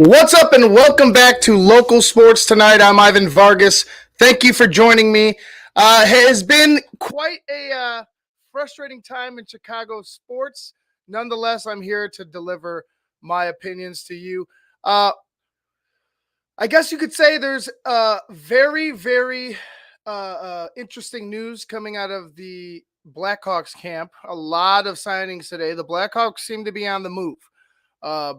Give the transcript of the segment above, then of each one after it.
What's up and welcome back to Local Sports Tonight. I'm Ivan Vargas. Thank you for joining me. It has been quite a frustrating time in Chicago sports. Nonetheless, I'm here to deliver my opinions to you. I guess you could say there's very interesting news coming out of the Blackhawks camp. A lot of signings today. The Blackhawks seem to be on the move. Uh,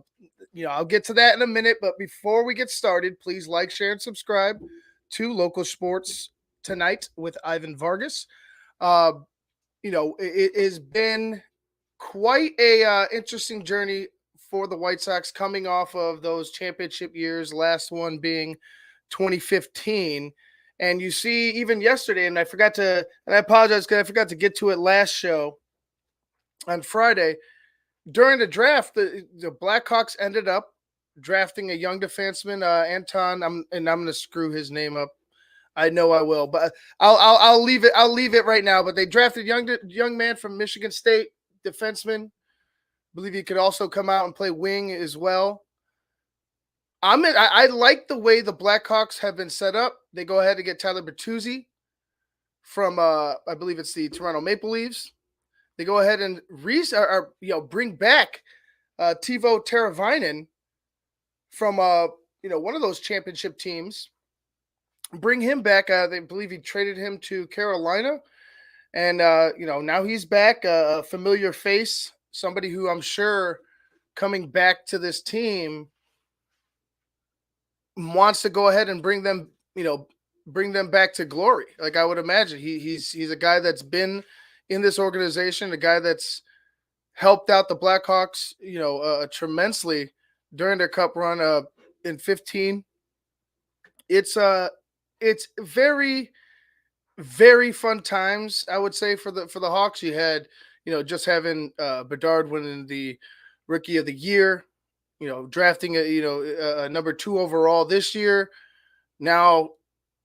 I'll get to that in a minute, but before we get started, please like, share, and subscribe to Local Sports Tonight with Ivan Vargas. It has been quite a interesting journey for the White Sox coming off of those championship years, last one being 2015. And you see, even yesterday, and I apologize because I forgot to get to it last show on Friday. During the draft, the Blackhawks ended up drafting a young defenseman, Anton. I'm going to screw his name up. I know I will, but I'll leave it. I'll leave it right now. But they drafted young man from Michigan State, defenseman. I believe he could also come out and play wing as well. I like the way the Blackhawks have been set up. They go ahead and get Tyler Bertuzzi from I believe it's the Toronto Maple Leafs. They go ahead and Reese bring back Teuvo Teravainen from one of those championship teams. Bring him back. They believe he traded him to Carolina, and now he's back, a familiar face, somebody who I'm sure coming back to this team wants to go ahead and bring them back to glory. Like I would imagine, he's a guy that's been in this organization, a guy that's helped out the Blackhawks, tremendously during their cup run in 15. It's very, very fun times, I would say, for the Hawks. You had, just having Bedard winning the Rookie of the Year, drafting a number 2 overall this year, now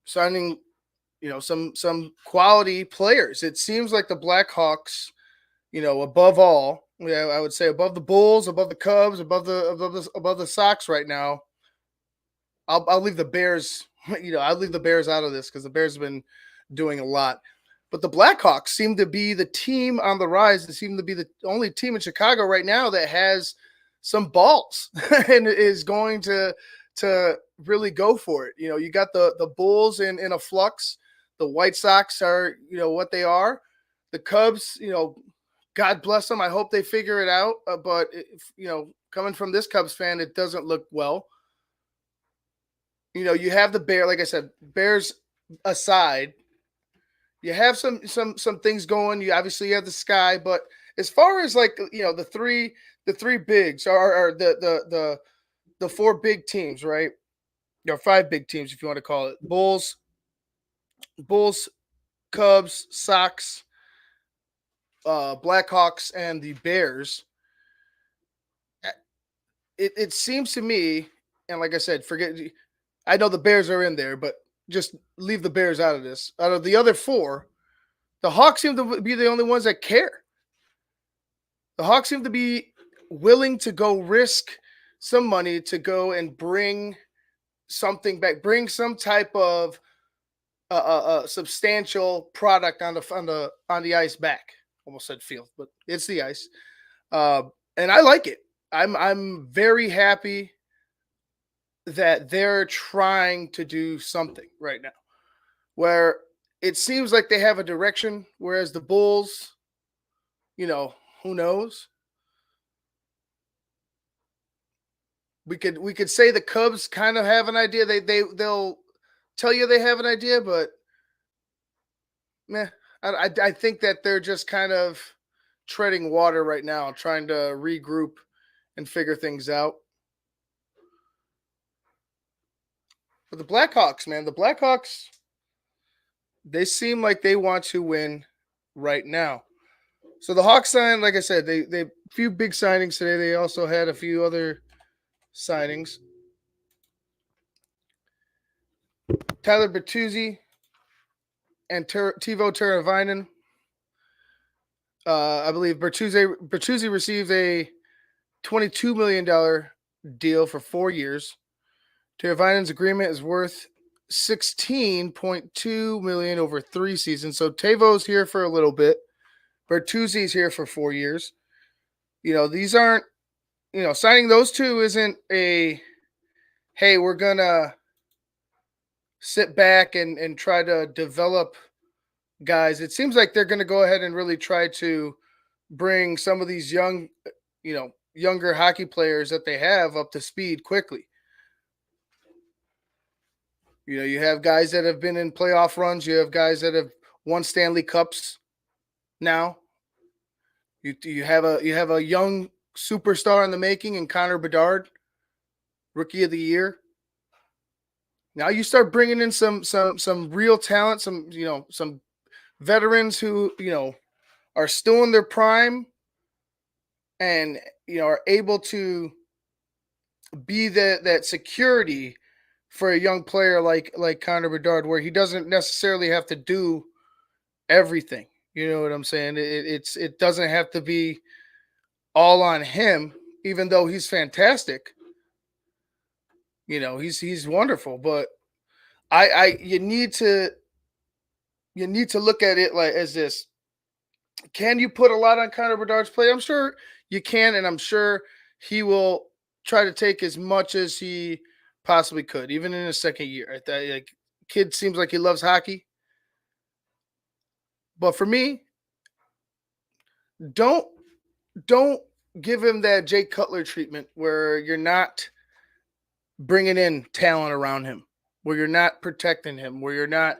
signing some quality players. It seems like the Blackhawks, above all, I would say above the Bulls, above the Cubs, above the Sox right now. I'll leave the Bears, I'll leave the Bears out of this because the Bears have been doing a lot. But the Blackhawks seem to be the team on the rise. They seem to be the only team in Chicago right now that has some balls and is going to really go for it. You got the Bulls in a flux. The White Sox are, what they are. The Cubs, God bless them. I hope they figure it out. But, coming from this Cubs fan, it doesn't look well. You have the Bears, like I said, Bears aside, you have some things going. You obviously have the Sky, but as far as like, the three bigs are the 4 big teams, right? There are 5 big teams, if you want to call it. Bulls, Cubs, Sox, Blackhawks, and the Bears. It seems to me, and like I said, I know the Bears are in there, but just leave the Bears out of this. Out of the other 4, the Hawks seem to be the only ones that care. The Hawks seem to be willing to go risk some money to go and bring something back, bring some type of substantial product on the ice back. Almost said field, but it's the ice, and I like it. I'm very happy that they're trying to do something right now, where it seems like they have a direction, whereas the Bulls, who knows? We could say the Cubs kind of have an idea. They'll tell you they have an idea, but I think that they're just kind of treading water right now, trying to regroup and figure things out. But the Blackhawks, man, they seem like they want to win right now. So the Hawks signed, like I said, they few big signings today. They also had a few other signings. Tyler Bertuzzi and Teuvo Teravainen. I believe Bertuzzi received a $22 million deal for 4 years. Teravainen's agreement is worth 16.2 million over 3 seasons. So Tavo's here for a little bit. Bertuzzi's here for 4 years. These aren't, signing those two isn't a, hey, we're gonna sit back and try to develop guys. It seems like they're gonna go ahead and really try to bring some of these younger hockey players that they have up to speed quickly. You have guys that have been in playoff runs. You have guys that have won Stanley Cups. Now, you have a young superstar in the making in Connor Bedard, Rookie of the Year. Now you start bringing in some real talent, some veterans who are still in their prime, and are able to be that security for a young player like Connor Bedard, where he doesn't necessarily have to do everything. You know what I'm saying? It doesn't have to be all on him, even though he's fantastic. He's wonderful, but you need to look at it like as this. Can you put a lot on Connor Bedard's play? I'm sure you can, and I'm sure he will try to take as much as he possibly could, even in his second year. Kid seems like he loves hockey. But for me, don't give him that Jake Cutler treatment where you're not bringing in talent around him, where you're not protecting him, where you're not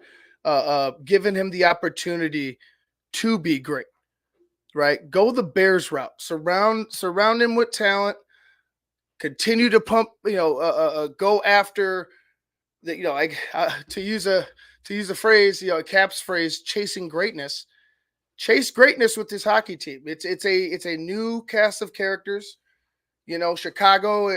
giving him the opportunity to be great. Right? Go the Bears route. Surround him with talent. Continue to pump. Go after the. To use a phrase, a Caps phrase, chasing greatness. Chase greatness with this hockey team. It's a new cast of characters. Chicago.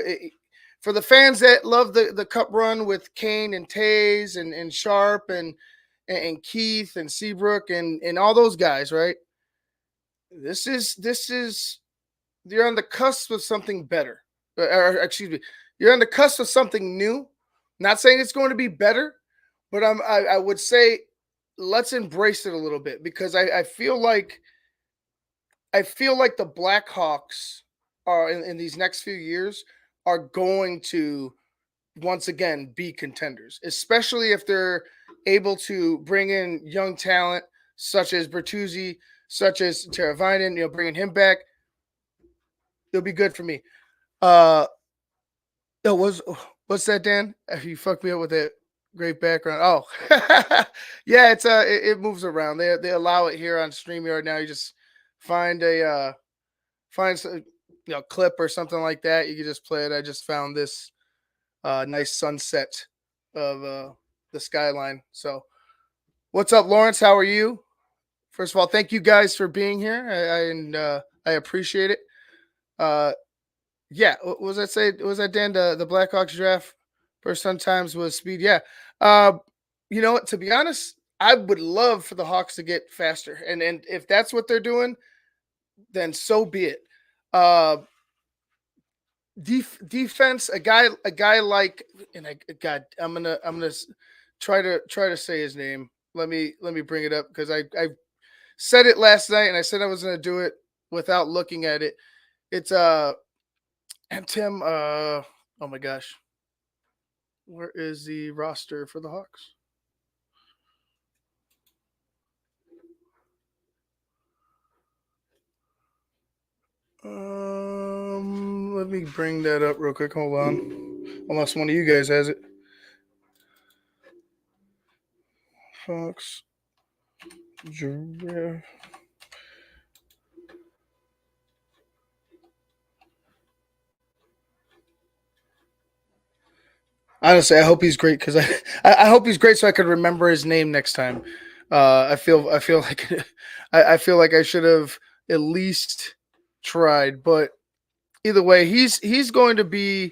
For the fans that love the Cup run with Kane and Tays and Sharp and Keith and Seabrook and all those guys, right? This is you're on the cusp of something better. Or excuse me, you're on the cusp of something new. Not saying it's going to be better, but I would say let's embrace it a little bit, because I feel like the Blackhawks are in these next few years are going to once again be contenders, especially if they're able to bring in young talent such as Bertuzzi, such as Teravainen, bringing him back. It'll be good for me. What's that, Dan? You fucked me up with that great background. Oh, yeah, it moves around. They allow it here on StreamYard now. You just find a clip or something like that. You can just play it. I just found this nice sunset of the skyline. So, what's up, Lawrence? How are you? First of all, thank you guys for being here. I appreciate it. Yeah, what was that say? Was that Dan? The Blackhawks draft first sometimes was speed. Yeah. You know what? To be honest, I would love for the Hawks to get faster, and if that's what they're doing, then so be it. Defense, a guy like, and I'm gonna try to say his name. Let me bring it up, because I said it last night, and I said I was gonna do it without looking at it. It's and Tim, oh my gosh, where is the roster for the Hawks? Let me bring that up real quick. Hold on, unless one of you guys has it. Hawks draft. Honestly, I hope he's great, because I hope he's great so I could remember his name next time. I feel like I feel like I should have at least tried, but either way, he's going to be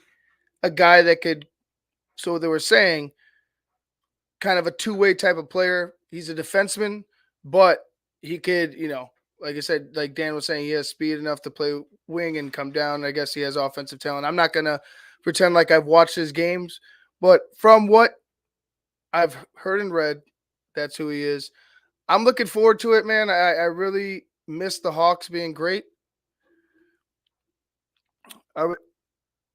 a guy that could. So they were saying, kind of a two-way type of player. He's a defenseman, but he could like I said, like Dan was saying, he has speed enough to play wing and come down. I guess he has offensive talent. I'm not gonna pretend like I've watched his games, but from what I've heard and read, that's who he is. I'm looking forward to it, man. I really miss the Hawks being great.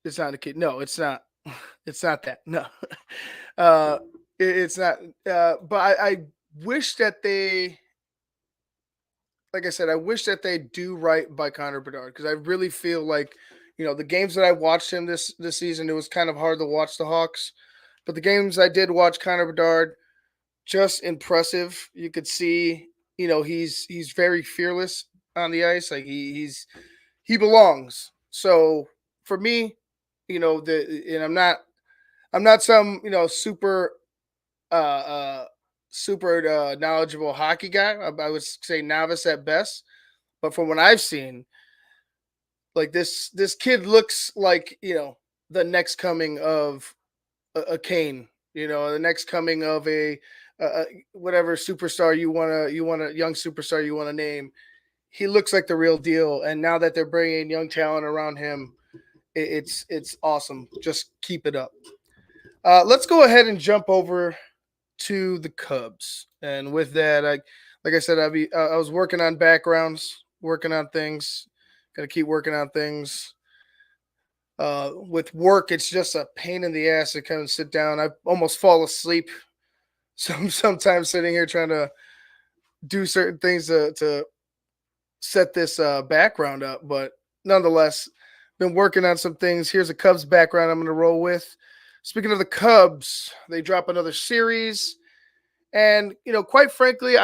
It's not a kid. No, it's not. It's not that. No, uh, it's not. But I wish that they, like I said, I wish that they do right by Connor Bedard because I really feel like, the games that I watched him this season, it was kind of hard to watch the Hawks, but the games I did watch Connor Bedard, just impressive. You could see, he's very fearless on the ice. Like he belongs. So for me, and I'm not some super knowledgeable hockey guy. I would say novice at best. But from what I've seen, like this kid looks like the next coming of a Kane. The next coming of a whatever superstar you want a young superstar you want to name. He looks like the real deal. And now that they're bringing young talent around him, it's awesome. Just keep it up. Let's go ahead and jump over to the Cubs. And with that, like I said, I was working on backgrounds, working on things. Got to keep working on things. With work, it's just a pain in the ass to kind of sit down. I almost fall asleep. Sometimes sitting here trying to do certain things to set this background up, but nonetheless, been working on some things. Here's a Cubs background I'm going to roll with. Speaking of the Cubs, they drop another series, and quite frankly,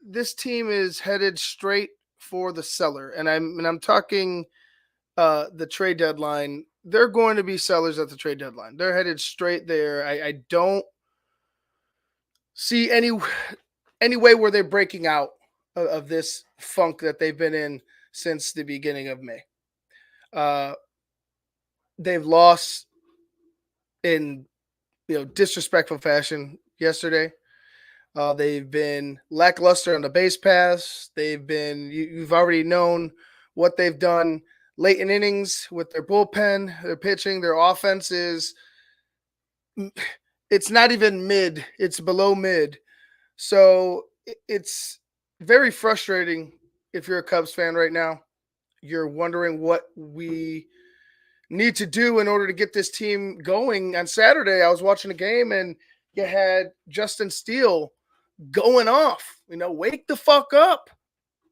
this team is headed straight for the cellar, and I'm talking the trade deadline. They're going to be sellers at the trade deadline. They're headed straight there. I don't see any way where they're breaking out of this funk that they've been in since the beginning of May. They've lost in disrespectful fashion yesterday. They've been lackluster on the base pass. They've been you've already known what they've done late in innings with their bullpen, their pitching, their offense is it's not even mid, it's below mid. So it's very frustrating if you're a Cubs fan right now. You're wondering what we need to do in order to get this team going. On Saturday, I was watching a game and you had Justin Steele going off. Wake the fuck up.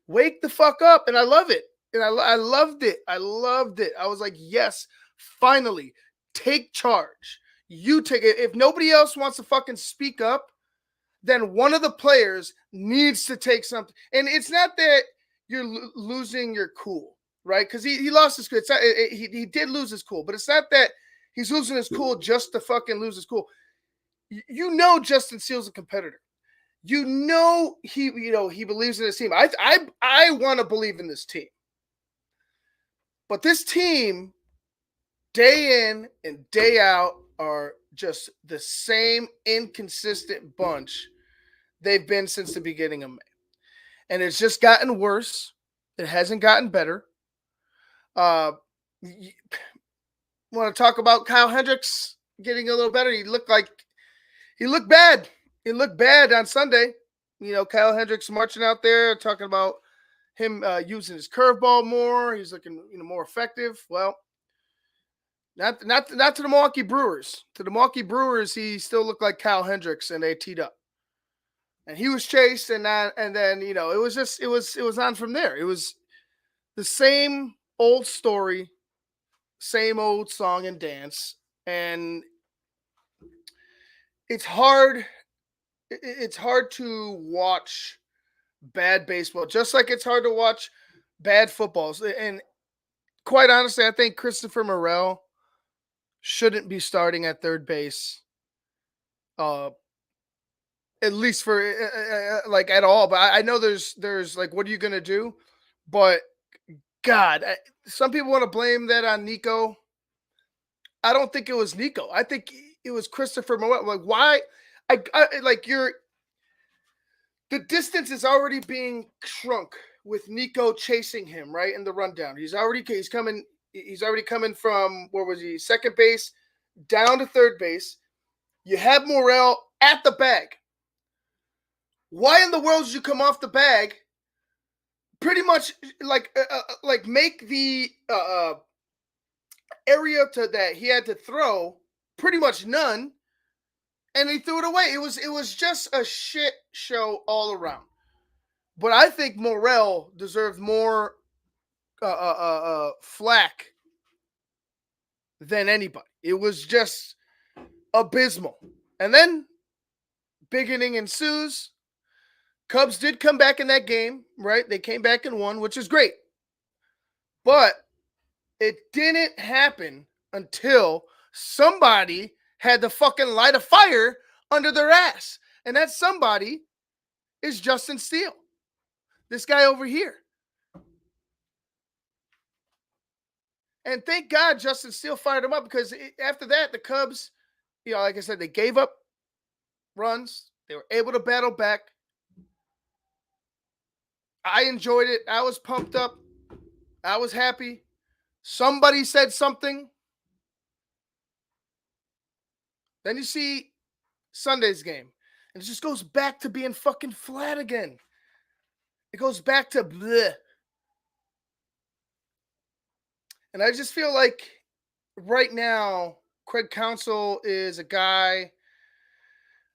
Wake the fuck up. And I love it. And I loved it. I loved it. I was like, yes, finally, take charge. You take it. If nobody else wants to fucking speak up, then one of the players needs to take something. And it's not that you're losing your cool, right? Because he lost his cool. It's not, he did lose his cool, but it's not that he's losing his cool just to fucking lose his cool. Justin Steele's a competitor. He believes in his team. I want to believe in this team. But this team, day in and day out, are just the same inconsistent bunch they've been since the beginning of May. And it's just gotten worse. It hasn't gotten better. Want to talk about Kyle Hendricks getting a little better? He looked bad. He looked bad on Sunday. Kyle Hendricks marching out there talking about him using his curveball more. He's looking more effective. Well, not to the Milwaukee Brewers. To the Milwaukee Brewers, he still looked like Kyle Hendricks, and they teed up. And he was chased, and then it was on from there. It was the same old story, same old song and dance, and it's hard. It's hard to watch bad baseball, just like it's hard to watch bad footballs. And quite honestly, I think Christopher Morel shouldn't be starting at third base, at least for like at all. But I know there's like, what are you gonna do? But God, some people want to blame that on Nico. I don't think it was Nico. I think it was Christopher Morel. Like, why? The distance is already being shrunk with Nico chasing him right in the rundown. He's already coming from, where was he? Second base down to third base. You have Morel at the bag. Why in the world did you come off the bag? Pretty much like make the area to that he had to throw pretty much none, and he threw it away. It was just a shit show all around. But I think Morel deserved more flack than anybody. It was just abysmal. And then big inning ensues. Cubs did come back in that game, right? They came back and won, which is great. But it didn't happen until somebody had to fucking light a fire under their ass. And that somebody is Justin Steele. This guy over here. And thank God Justin Steele fired him up, because after that, the Cubs, like I said, they gave up runs. They were able to battle back. I enjoyed it. I was pumped up. I was happy. Somebody said something. Then you see Sunday's game, and it just goes back to being fucking flat again. It goes back to bleh. And I just feel like right now, Craig Counsell is a guy,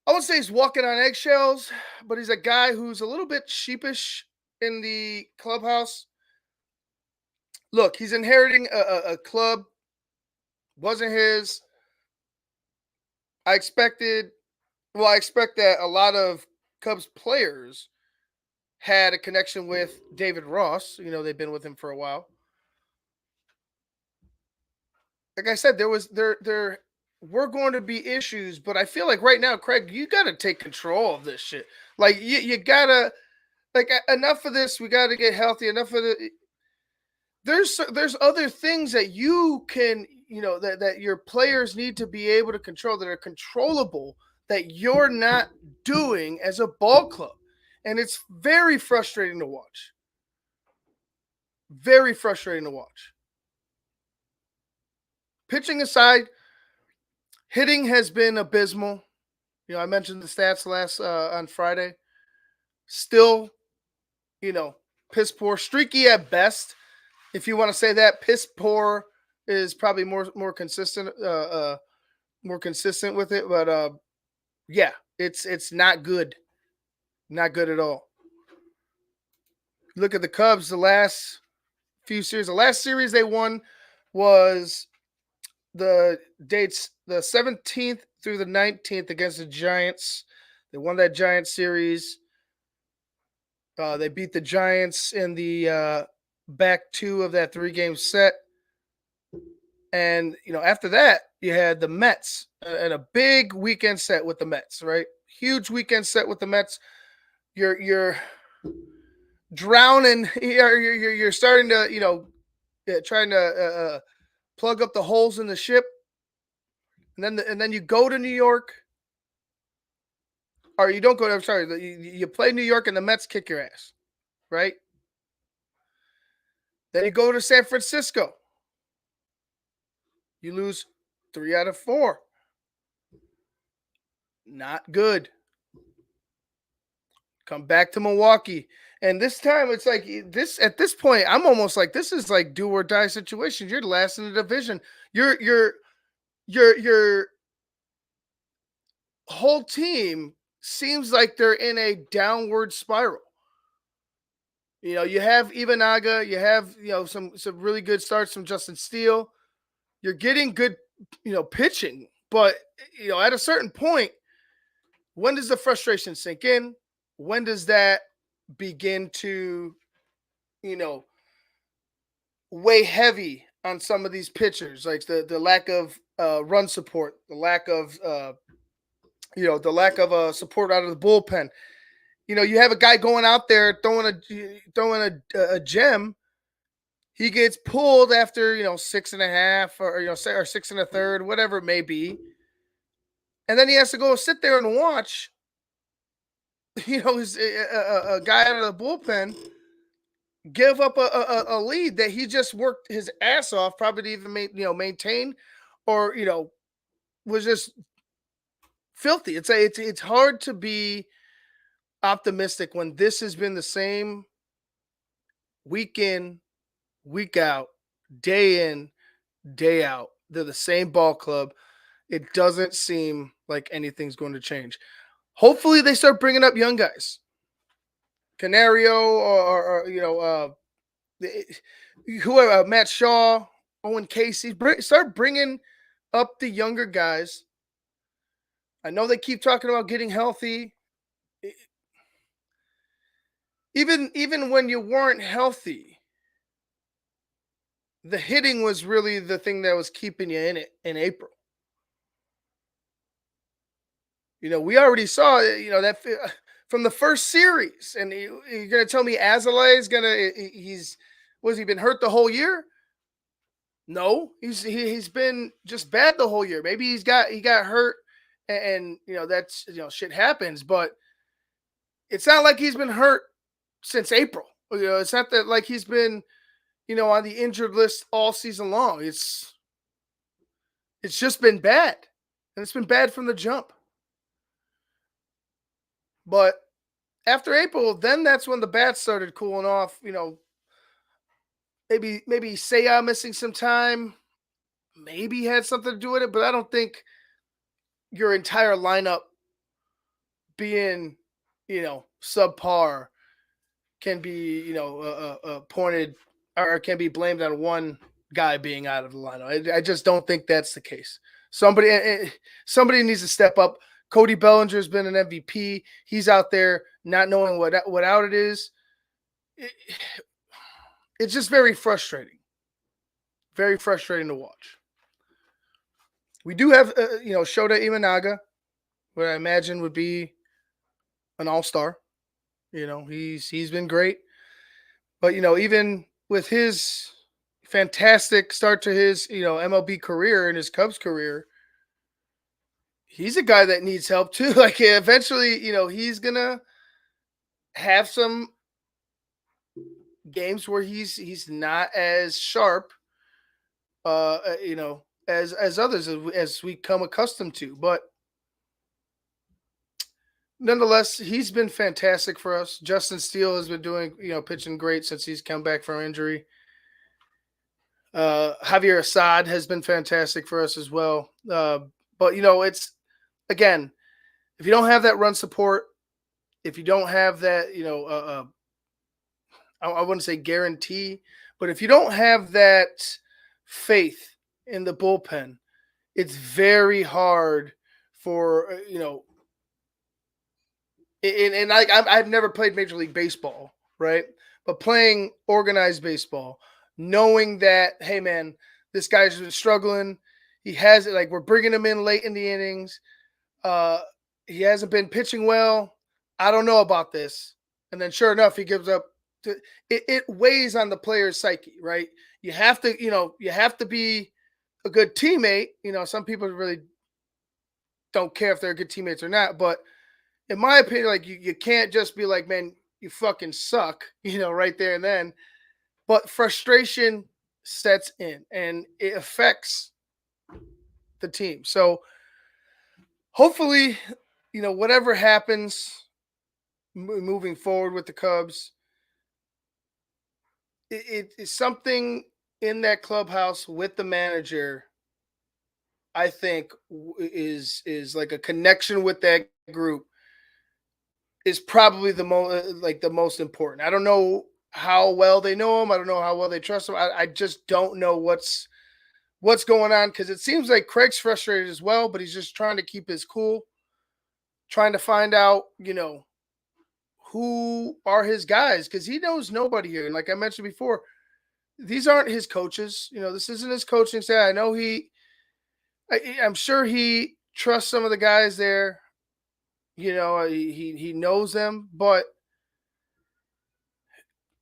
I wouldn't say he's walking on eggshells, but he's a guy who's a little bit sheepish in the clubhouse. Look, he's inheriting a club. Wasn't his. I expect that a lot of Cubs players had a connection with David Ross. They've been with him for a while. Like I said, there were going to be issues, but I feel like right now, Craig, you got to take control of this shit. Like you got to, like, enough of this. We got to get healthy. Enough of the. There's other things that you can, that your players need to be able to control, that are controllable, that you're not doing as a ball club. And it's very frustrating to watch. Very frustrating to watch. Pitching aside, hitting has been abysmal. I mentioned the stats last on Friday. Still, piss poor, streaky at best. If you want to say that, piss poor is probably more consistent, more consistent with it. But yeah, it's not good, not good at all. Look at the Cubs. The last few series, the last series they won was the dates the 17th through the 19th against the Giants. They won that Giants series. They beat the Giants in the back two of that 3-game set. And, after that, you had the Mets and a big weekend set with the Mets, right? Huge weekend set with the Mets. You're drowning. You're starting to, trying to plug up the holes in the ship. And then you go to New York. Or you don't go to, I'm sorry, you play New York and the Mets kick your ass, right? Then you go to San Francisco. You lose 3 out of 4. Not good. Come back to Milwaukee. And this time it's like this, at this point, I'm almost like, this is like do or die situation. You're last in the division. Your whole team seems like they're in a downward spiral. You have Ibanaga, you have, some really good starts from Justin Steele. You're getting good, pitching, but at a certain point, when does the frustration sink in? When does that begin to, weigh heavy on some of these pitchers? Like the lack of run support, the lack of support out of the bullpen. You have a guy going out there throwing a gem. He gets pulled after 6.5 or 6 1/3, whatever it may be, and then he has to go sit there and watch. He's a guy out of the bullpen give up a lead that he just worked his ass off, probably to even maintain, or was just filthy. It's hard to be optimistic when this has been the same week in, week out, day in, day out. They're the same ball club. It doesn't seem like anything's going to change. Hopefully, they start bringing up young guys, Canario, or whoever, Matt Shaw, Owen Casey. Start bringing up the younger guys. I know they keep talking about getting healthy. Even when you weren't healthy, the hitting was really the thing that was keeping you in it in April. We already saw that from the first series, and you're gonna tell me Azalea is gonna he's was he been hurt the whole year? No, he's been just bad the whole year. Maybe he got hurt, and that's shit happens, but it's not like he's been hurt since April. It's not that like he's been on the injured list all season long. It's just been bad, and it's been bad from the jump. But after April, then that's when the bats started cooling off. Maybe Seiya missing some time, maybe had something to do with it, but I don't think your entire lineup being, subpar can be, pointed or can be blamed on one guy being out of the lineup. I just don't think that's the case. Somebody needs to step up. Cody Bellinger's been an MVP. He's out there not knowing what out it is. It's just very frustrating. Very frustrating to watch. We do have, Shota Imanaga, what I imagine would be an all-star. He's been great. But, even with his fantastic start to his, MLB career and his Cubs career, he's a guy that needs help too. Like eventually, he's going to have some games where he's not as sharp as others as we come accustomed to, but nonetheless, he's been fantastic for us. Justin Steele has been doing, pitching great since he's come back from injury. Javier Assad has been fantastic for us as well. But it's again, if you don't have that run support, if you don't have that, I wouldn't say guarantee, but if you don't have that faith in the bullpen, it's very hard for and I've never played Major League Baseball, right? But playing organized baseball, knowing that, hey man, this guy's been struggling. He has it, like we're bringing him in late in the innings. He hasn't been pitching well. I don't know about this. And then sure enough, he gives up. It weighs on the player's psyche, right? You have to be a good teammate. Some people really don't care if they're good teammates or not. But in my opinion, like you can't just be like, man, you fucking suck, right there and then. But frustration sets in and it affects the team. So hopefully, whatever happens moving forward with the Cubs, it is something in that clubhouse with the manager. I think is like a connection with that group is probably the most important. I don't know how well they know him. I don't know how well they trust him. I just don't know what's going on, because it seems like Craig's frustrated as well, but he's just trying to keep his cool, trying to find out, who are his guys, because he knows nobody here. And like I mentioned before, these aren't his coaches. This isn't his coaching staff. I know I'm sure he trusts some of the guys there. He knows them, but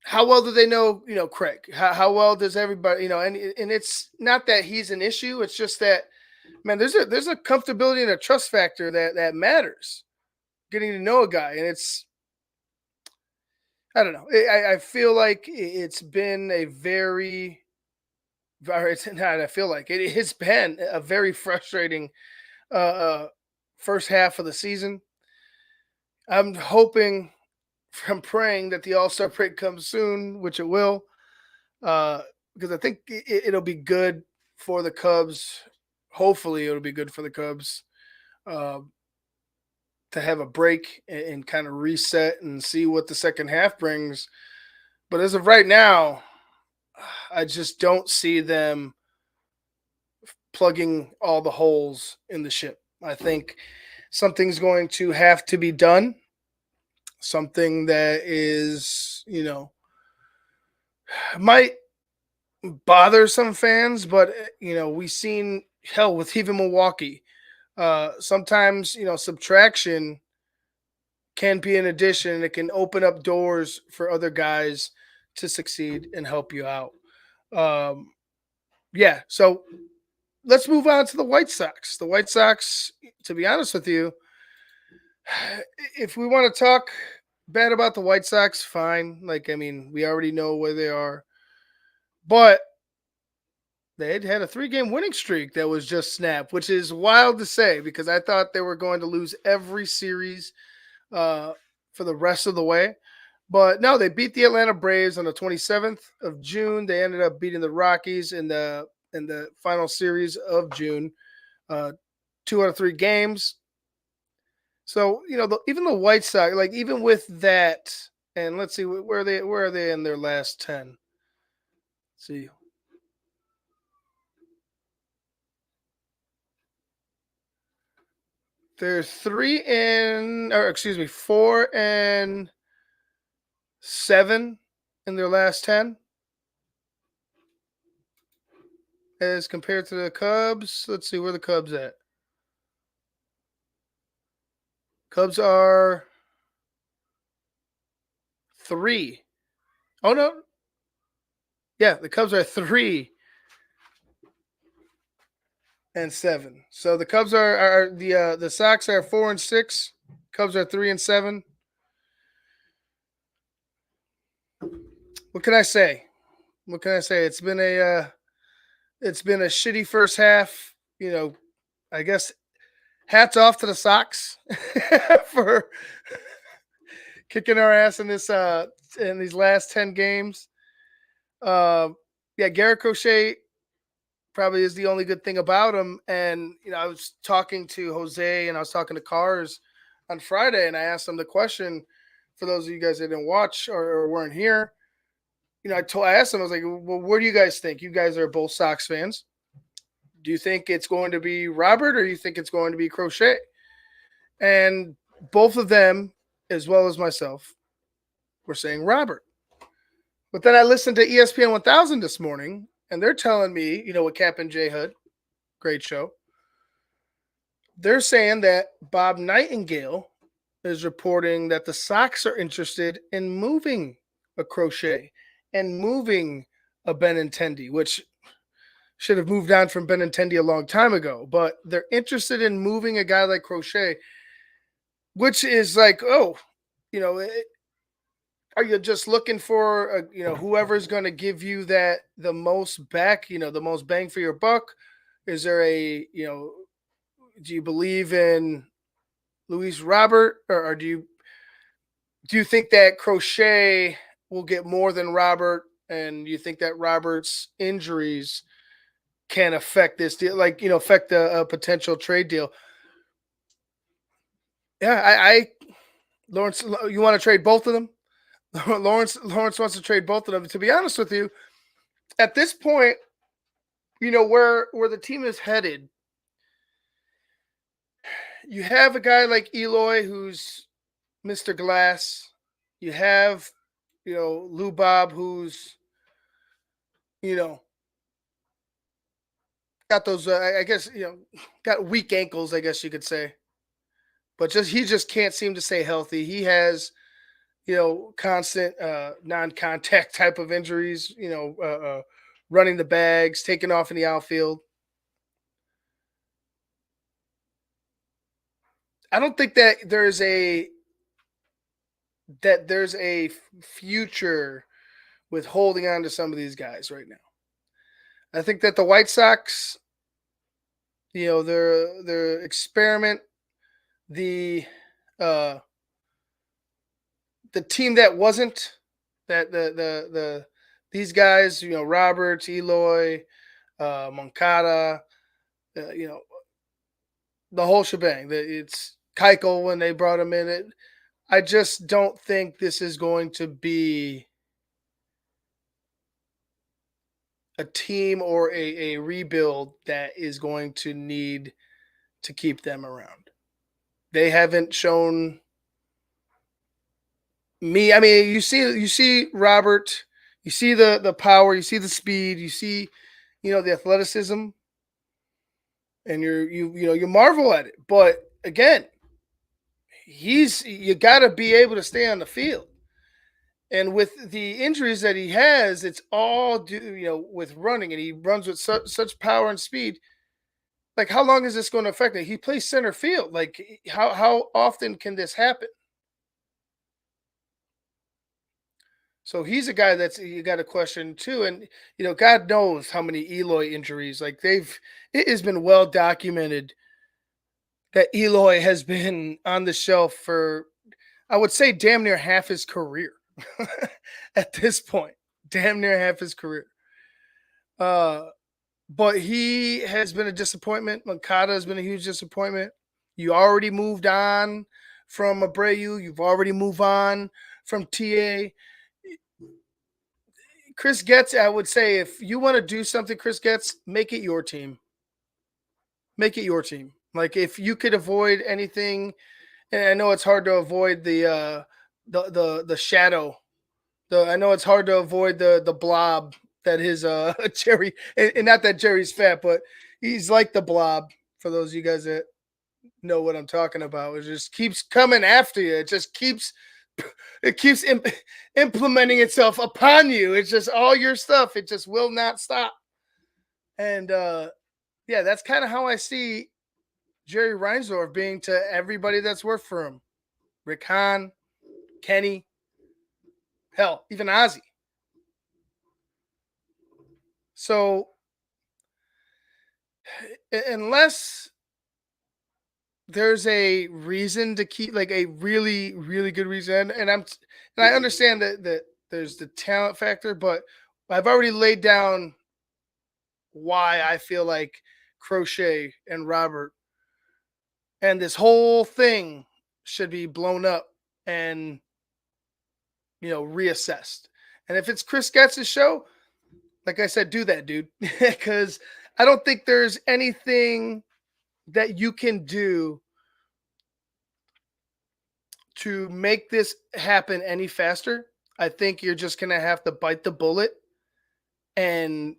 how well do they know, Craig? How well does everybody, and it's not that he's an issue. It's just that, man, there's a comfortability and a trust factor that matters. Getting to know a guy, and I don't know. I feel like it's been a very it's not. I feel like it's been a very frustrating uh, first half of the season. I'm hoping, I'm praying that the All Star break comes soon, which it will, uh, because I think it'll be good for the Cubs. Hopefully, it'll be good for the Cubs uh, to have a break and kind of reset and see what the second half brings. But as of right now, I just don't see them plugging all the holes in the ship. I think something's going to have to be done. Something that is, might bother some fans, but we've seen hell with even Milwaukee. Sometimes subtraction can be an addition. It can open up doors for other guys to succeed and help you out. Um, yeah, so let's move on to the White Sox. The White Sox, to be honest with you, if we want to talk bad about the White Sox, fine. Like, I mean, we already know where they are, but they had a 3-game winning streak that was just snapped, which is wild to say because I thought they were going to lose every series uh, for the rest of the way. But no, they beat the Atlanta Braves on the 27th of June. They ended up beating the Rockies in the final series of June. 2 out of 3 games. So even the White Sox, like even with that, and let's see where are they in their last 10. Let's see, they're 4-7 in their last 10 as compared to the Cubs. Let's see where the Cubs at. Cubs are 3. Oh no, yeah, the Cubs are 3-7. So the Cubs are the Sox are 4-6. Cubs are 3-7. What can I say? What can I say? It's been a shitty first half. I guess hats off to the Sox for kicking our ass in these last 10 games. Yeah, Garrett Crochet probably is the only good thing about him. And I was talking to Jose and I was talking to Cars on Friday, and I asked him the question. For those of you guys that didn't watch or weren't here, I asked him, I was like, well, what do you guys think? You guys are both Sox fans. Do you think it's going to be Robert or do you think it's going to be Crochet? And both of them, as well as myself, were saying Robert. But then I listened to ESPN 1000 this morning, and they're telling me, with Cap and J Hood, great show. They're saying that Bob Nightingale is reporting that the Sox are interested in moving a Crochet and moving a Benintendi, which should have moved on from Benintendi a long time ago. But they're interested in moving a guy like Crochet, which is like, oh, you know, are you just looking for whoever's going to give you the most back, the most bang for your buck? Is there do you believe in Luis Robert, or do you think that Crochet will get more than Robert, and you think that Robert's injuries can affect this deal, like affect a potential trade deal? Yeah, I Lawrence, you want to trade both of them? Lawrence wants to trade both of them. To be honest with you, at this point, where the team is headed, you have a guy like Eloy who's Mr. Glass. You have, Lou Bob who's, you know, got those I guess, got weak ankles, I guess you could say. But he just can't seem to stay healthy. He has, constant non-contact type of injuries, running the bags, taking off in the outfield. I don't think that there's a that there's a future with holding on to some of these guys right now. I think that the White Sox, their experiment, the uh the team that wasn't that the these guys, Roberts, Eloy, Moncada, you know, the whole shebang. It's Keuchel when they brought him in. I just don't think this is going to be a team or a rebuild that is going to need to keep them around. They haven't shown me. I mean, you see Robert, you see the power, you see the speed, you see, the athleticism, and you marvel at it. But again, you got to be able to stay on the field. And with the injuries that he has, it's all with running, and he runs with such power and speed. Like, how long is this going to affect him? He plays center field. Like, how often can this happen? So he's a guy that's you got to question too. And God knows how many Eloy injuries. Like, it has been well documented that Eloy has been on the shelf for, I would say, damn near half his career at this point. Damn near half his career. Uh, but he has been a disappointment. Moncada has been a huge disappointment. You already moved on from Abreu. You've already moved on from TA. Chris Getz, I would say, if you want to do something, Chris Getz, make it your team. Make it your team. Like, if you could avoid anything, and I know it's hard to avoid the shadow. I know it's hard to avoid the blob that is Jerry, and not that Jerry's fat, but he's like the blob. For those of you guys that know what I'm talking about, it just keeps coming after you. It keeps implementing itself upon you. It's just all your stuff. It just will not stop. And yeah, that's kind of how I see Jerry Reinsdorf being to everybody that's worked for him. Rick Hahn, Kenny, hell, even Ozzy. So unless there's a reason to keep, like a really, really good reason, and I understand that there's the talent factor, but I've already laid down why I feel like Crochet and Robert and this whole thing should be blown up and reassessed. And if it's Chris Getz's show, like I said, do that, dude, because I don't think there's anything that you can do to make this happen any faster. I think you're just gonna have to bite the bullet and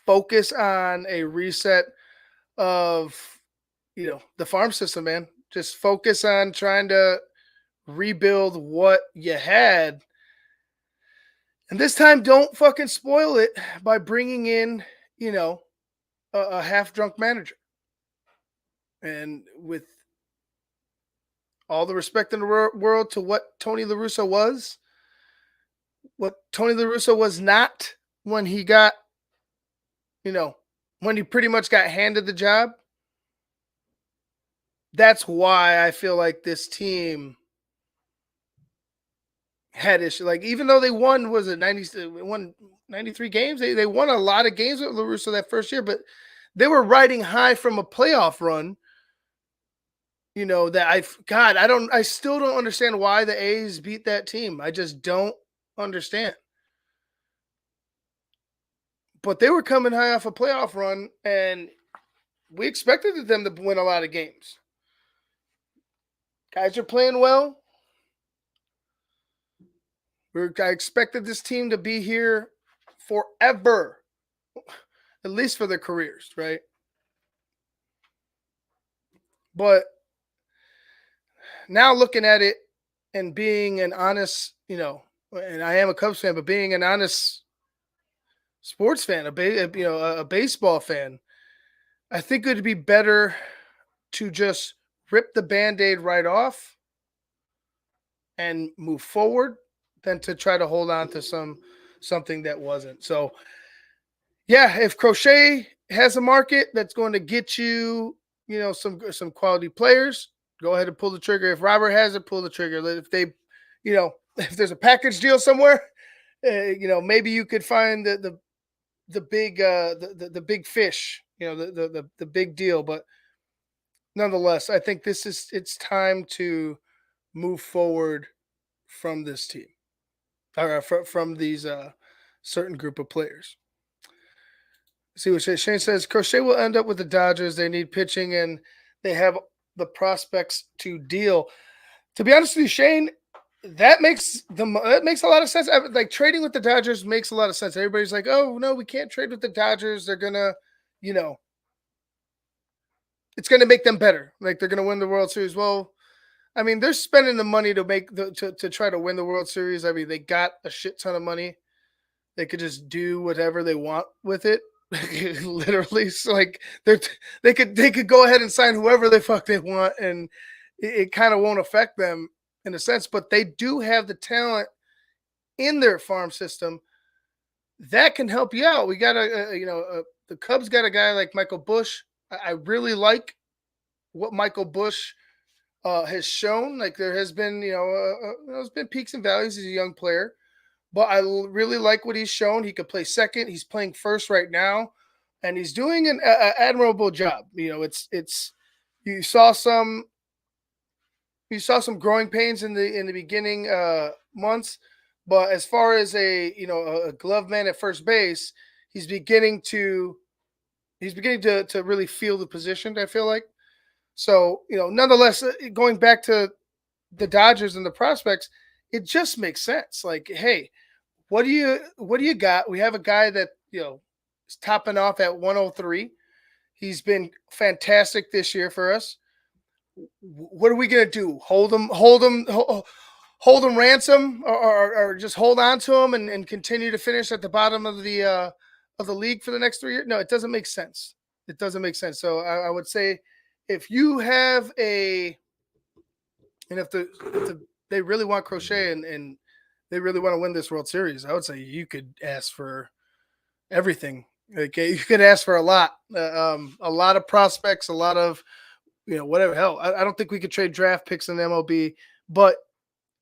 focus on a reset of the farm system, man. Just focus on trying to rebuild what you had. And this time, don't fucking spoil it by bringing in, a half drunk manager. And with all the respect in the world to what Tony La Russa was, what Tony La Russa was not when he got, when he pretty much got handed the job. That's why I feel like this team had issue. Like, even though they won, was it 93 games? They won a lot of games with La Russa that first year, but they were riding high from a playoff run. That I still don't understand why the A's beat that team. I just don't understand. But they were coming high off a playoff run, and we expected them to win a lot of games. Guys are playing well. I expected this team to be here forever, at least for their careers, right? But now looking at it and being an honest, and I am a Cubs fan, but being an honest sports fan, a baseball fan, I think it would be better to just rip the Band-Aid right off and move forward than to try to hold on to something that wasn't. So yeah, if Crochet has a market that's going to get you, some quality players, go ahead and pull the trigger. If Robert has it, pull the trigger. If they, if there's a package deal somewhere, maybe you could find the big the big fish, the big deal. But nonetheless, I think it's time to move forward from this team, or from these certain group of players. See what Shane says. Crochet will end up with the Dodgers. They need pitching, and they have the prospects to deal. To be honest with you, Shane, that makes a lot of sense. Like, trading with the Dodgers makes a lot of sense. Everybody's like, "Oh no, we can't trade with the Dodgers. They're gonna, you know, it's gonna make them better. Like, they're gonna win the World Series." Well, I mean, they're spending the money to try to win the World Series. I mean, they got a shit ton of money. They could just do whatever they want with it. Literally. So, like, they could go ahead and sign whoever the fuck they want, and it kind of won't affect them in a sense. But they do have the talent in their farm system that can help you out. We got the Cubs got a guy like Michael Bush. I really like what Michael Bush has shown. Like, there has been, there's been peaks and valleys. He's a young player, but I really like what he's shown. He could play second. He's playing first right now, and he's doing an admirable job. It's you saw some growing pains in the beginning months, but as far as a glove man at first base, he's beginning to really feel the position, I feel like. So, nonetheless, going back to the Dodgers and the prospects, it just makes sense. Like, hey, what do you got? We have a guy that, is topping off at 103. He's been fantastic this year for us. What are we gonna do? Hold him ransom, or just hold on to him and continue to finish at the bottom of the league for the next 3 years? No, it doesn't make sense. It doesn't make sense. So I would say, if you have and if they really want Crochet, and they really want to win this World Series, I would say you could ask for everything. Okay, you could ask for a lot of prospects, a lot of, whatever. Hell, I don't think we could trade draft picks in the MLB, but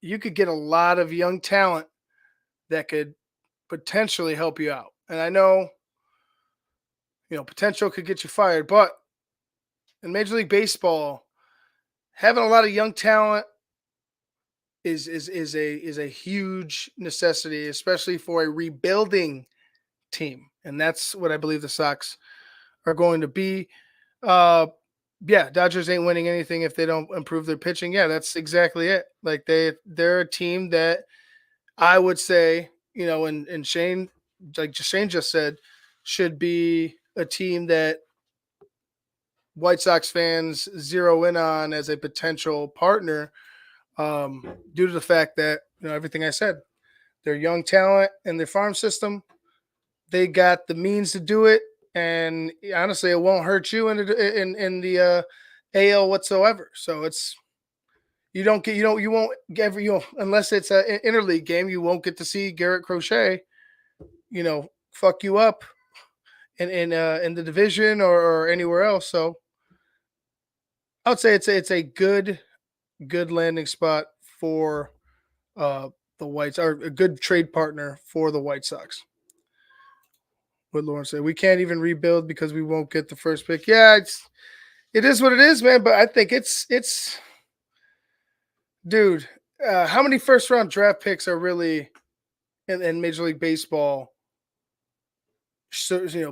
you could get a lot of young talent that could potentially help you out. And I know, potential could get you fired, but in Major League Baseball, having a lot of young talent is a huge necessity, especially for a rebuilding team, and that's what I believe the Sox are going to be. Yeah, Dodgers ain't winning anything if they don't improve their pitching. Yeah, that's exactly it. Like, they're a team that I would say, and Shane, like Shane just said, should be a team that White Sox fans zero in on as a potential partner, due to the fact that, everything I said, they're young talent in their farm system. They got the means to do it, and honestly, it won't hurt you in the AL whatsoever. So you won't get unless it's an interleague game, you won't get to see Garrett Crochet, fuck you up in the division or anywhere else. So I would say it's a good landing spot for the Whites, or a good trade partner for the White Sox. What Lauren said, we can't even rebuild because we won't get the first pick. Yeah, it is what it is, man. But I think it's dude. How many first round draft picks are really in Major League Baseball?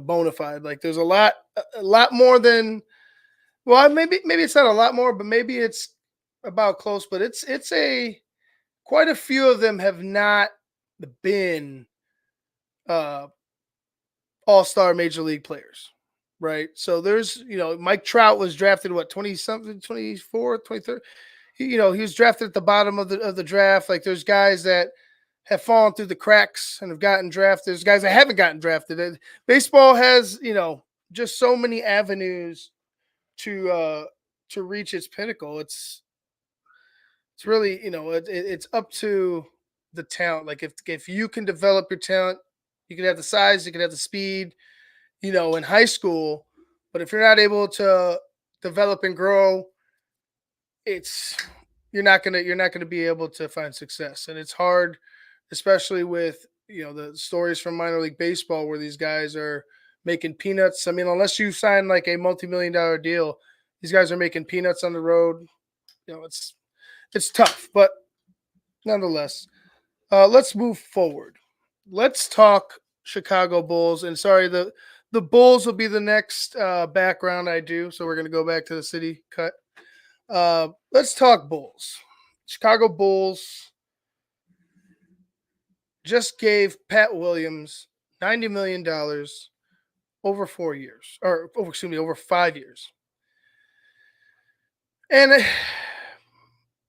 Bona fide. Like, there's a lot more than. Well, maybe it's not a lot more, but maybe it's about close. But it's quite a few of them have not been all-star Major League players, right? So there's, Mike Trout was drafted, what, 20 something, 24, 23. He was drafted at the bottom of the draft. Like, there's guys that have fallen through the cracks and have gotten drafted. There's guys that haven't gotten drafted. Baseball has, just so many avenues to reach its pinnacle. it's really, it's up to the talent. Like if you can develop your talent, you can have the size, you can have the speed, in high school. But if you're not able to develop and grow, it's you're not gonna be able to find success. And it's hard, especially with the stories from minor league baseball where these guys are making peanuts. I mean, unless you sign like a multi-million-dollar deal, these guys are making peanuts on the road. It's tough, but nonetheless, let's move forward. Let's talk Chicago Bulls. And sorry, the Bulls will be the next background I do. So we're gonna go back to the city cut. Let's talk Bulls. Chicago Bulls just gave Pat Williams $90 million over 4 years, or excuse me, over 5 years. And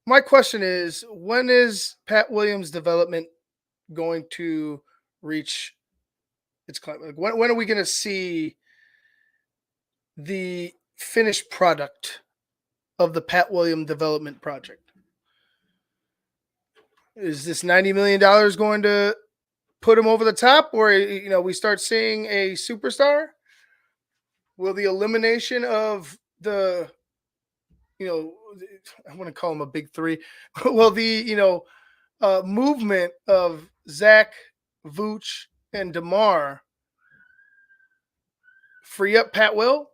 my question is, when is Pat Williams' development going to reach its climax? Like, when are we going to see the finished product of the Pat Williams development project? Is this $90 million going to put him over the top, or we start seeing a superstar? Will the elimination of the I want to call him a big three. Well, the movement of Zach, Vooch, and DeMar free up Pat Will?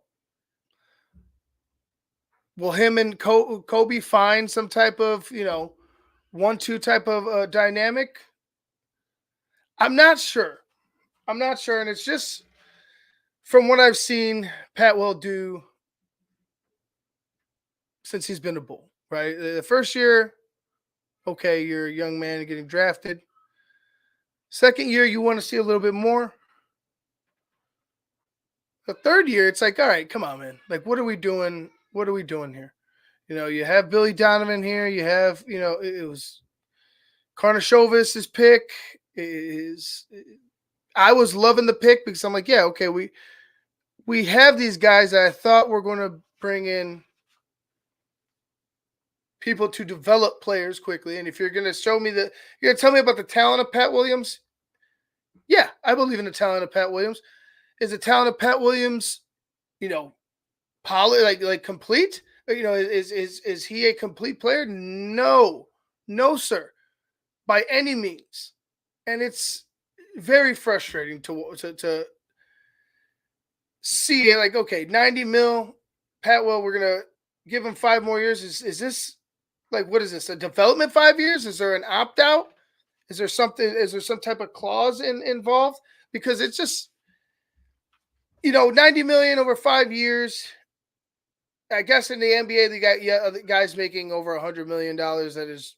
Will him and Kobe find some type of 1-2 type of dynamic? I'm not sure. I'm not sure, and it's just from what I've seen Pat Will do since he's been a Bull. Right, the first year, okay, you're a young man getting drafted. Second year, you want to see a little bit more. The third year, it's like, all right, come on, man. Like, what are we doing? What are we doing here? You have Billy Donovan here. You have, it was Karnisovas's pick. I was loving the pick because I'm like, yeah, okay, we have these guys that I thought were going to bring in people to develop players quickly. And if you're going to show me you're going to tell me about the talent of Pat Williams. Yeah, I believe in the talent of Pat Williams. Is the talent of Pat Williams, like complete? Is he a complete player? No, sir, by any means. And it's very frustrating to see it. Like, okay, 90 mil, Pat Will, we're gonna give him 5 more years. Is this like, what is this? A development 5 years? Is there an opt out? Is there some type of clause involved? Because it's just 90 million over 5 years. I guess in the NBA they got other guys making over $100 million. That is,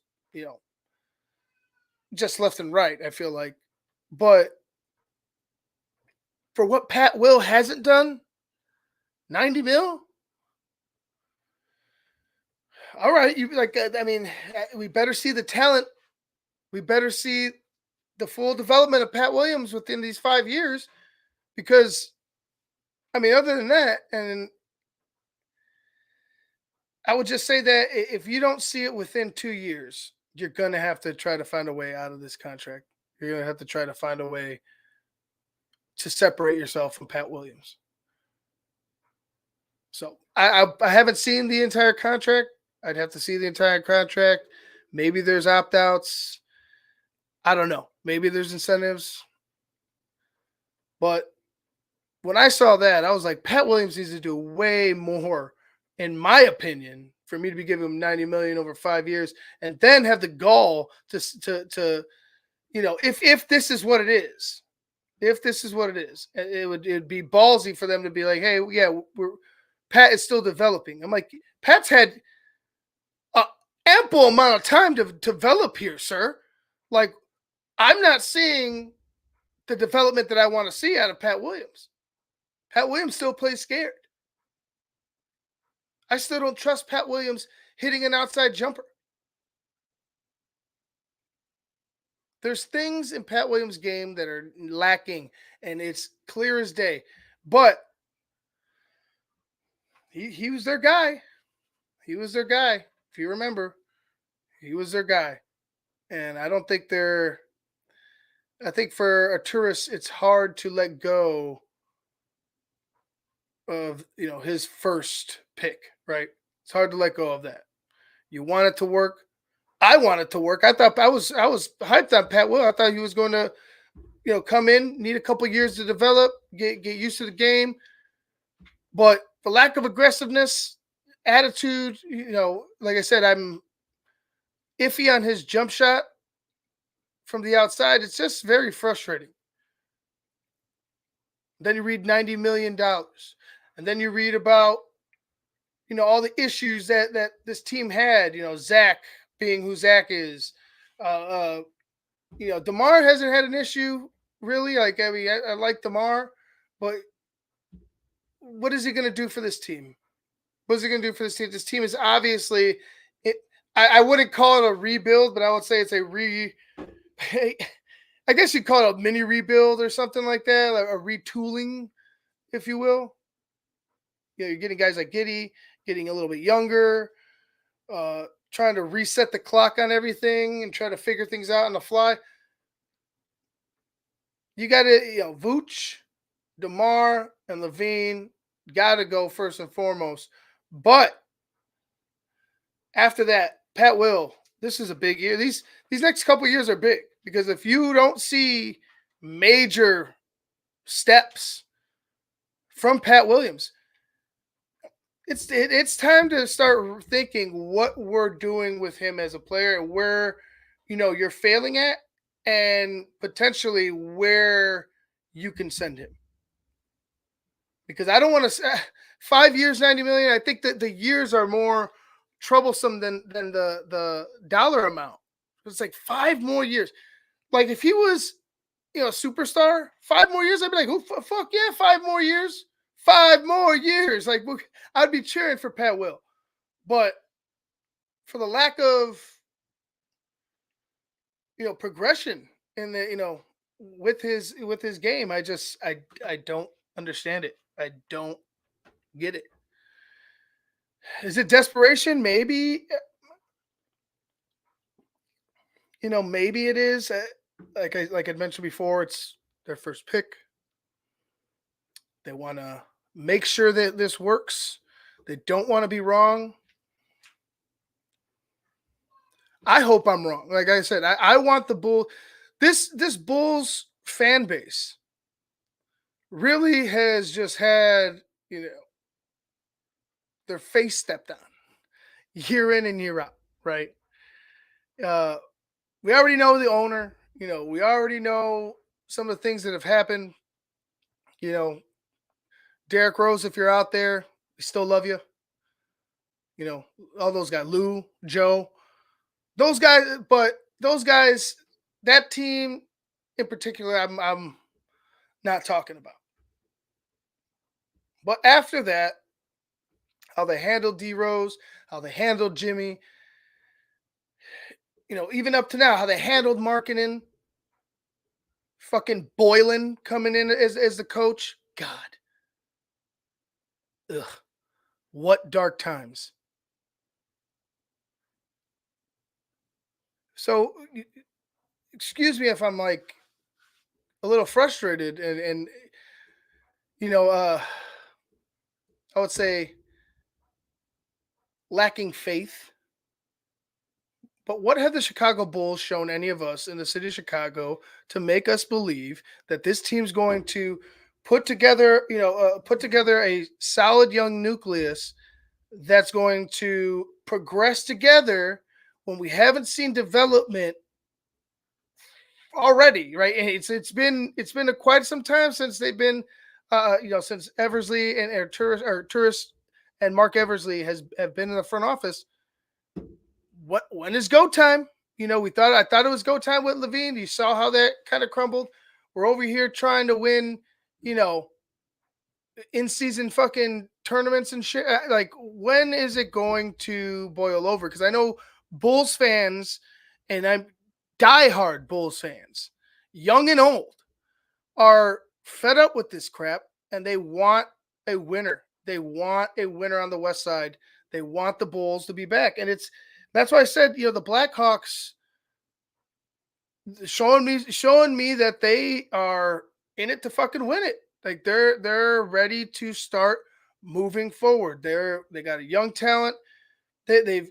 just left and right, I feel like. But for what Pat Will hasn't done, 90 mil? All right, we better see the talent. We better see the full development of Pat Williams within these 5 years, because other than that, and I would just say that if you don't see it within 2 years, you're going to have to try to find a way out of this contract. You're going to have to try to find a way to separate yourself from Pat Williams. So I haven't seen the entire contract. I'd have to see the entire contract. Maybe there's opt-outs. I don't know. Maybe there's incentives. But when I saw that, I was like, Pat Williams needs to do way more, in my opinion, for me to be giving him 90 million over 5 years, and then have the gall to if this is what it is. If this is what it is, it'd be ballsy for them to be like, hey, yeah, Pat is still developing. I'm like, Pat's had an ample amount of time to develop here, sir. Like, I'm not seeing the development that I want to see out of Pat Williams. Pat Williams still plays scared. I still don't trust Pat Williams hitting an outside jumper. There's things in Pat Williams' game that are lacking, and it's clear as day. But he was their guy. He was their guy. If you remember, He was their guy, and I don't think they're. I think for a tourist, it's hard to let go of his first pick, right? It's hard to let go of that. You want it to work. I want it to work. I was hyped on Pat Will. I thought he was going to come in, need a couple years to develop, get used to the game, but the lack of aggressiveness, attitude, like I said, I'm iffy on his jump shot from the outside. It's just very frustrating. Then you read $90 million, and then you read about all the issues that this team had. Zach being who Zach is. DeMar hasn't had an issue really. Like I mean, I like DeMar, but what is he going to do for this team? What is he going to do for this team? This team is obviously. I wouldn't call it a rebuild, but I would say it's I guess you'd call it a mini rebuild or something like that, like a retooling, if you will. You're getting guys like Giddy, getting a little bit younger, trying to reset the clock on everything and try to figure things out on the fly. You got to, Vooch, DeMar, and Lavine got to go first and foremost. But after that, Pat Will, this is a big year. These next couple years are big because if you don't see major steps from Pat Williams, it's time to start thinking what we're doing with him as a player and where you're failing at and potentially where you can send him. Because I don't want to 5 years, 90 million. I think that the years are more troublesome than the dollar amount. It's like 5 more years. Like if he was, a superstar, 5 more years, I'd be like, oh fuck yeah, 5 more years. 5 more years. Like I'd be cheering for Pat Will. But for the lack of progression in the with his game, I don't understand it. I don't get it. Is it desperation? Maybe. Maybe it is. Like I mentioned before, it's their first pick. They want to make sure that this works. They don't want to be wrong. I hope I'm wrong. Like I said, I want the Bull. This Bulls fan base really has just had their face stepped on year in and year out, right? Uh, we already know the owner. We already know some of the things that have happened. Derrick Rose, if you're out there, we still love you. All those guys, Lou, Joe, those guys. But those guys, that team in particular, I'm not talking about. But after that, how they handled D Rose, how they handled Jimmy, even up to now, how they handled marketing, fucking Boylan coming in as the coach. God. Ugh. What dark times. So excuse me if I'm like a little frustrated and I would say lacking faith. But what have the Chicago Bulls shown any of us in the city of Chicago to make us believe that this team's going to put together a solid young nucleus that's going to progress together when we haven't seen development already, right? And it's been quite some time since they've been, since Eversley and Tourist and Mark Eversley have been in the front office. When is go time? I thought it was go time with Lavine. You saw how that kind of crumbled. We're over here trying to win, in season fucking tournaments and shit. Like, when is it going to boil over? Because I know Bulls fans, and I'm diehard Bulls fans, young and old, are fed up with this crap, and they want a winner. They want a winner on the West Side. They want the Bulls to be back, and it's That's why I said, the Blackhawks showing me that they are in it to fucking win it. Like they're ready to start moving forward. They got a young talent. They've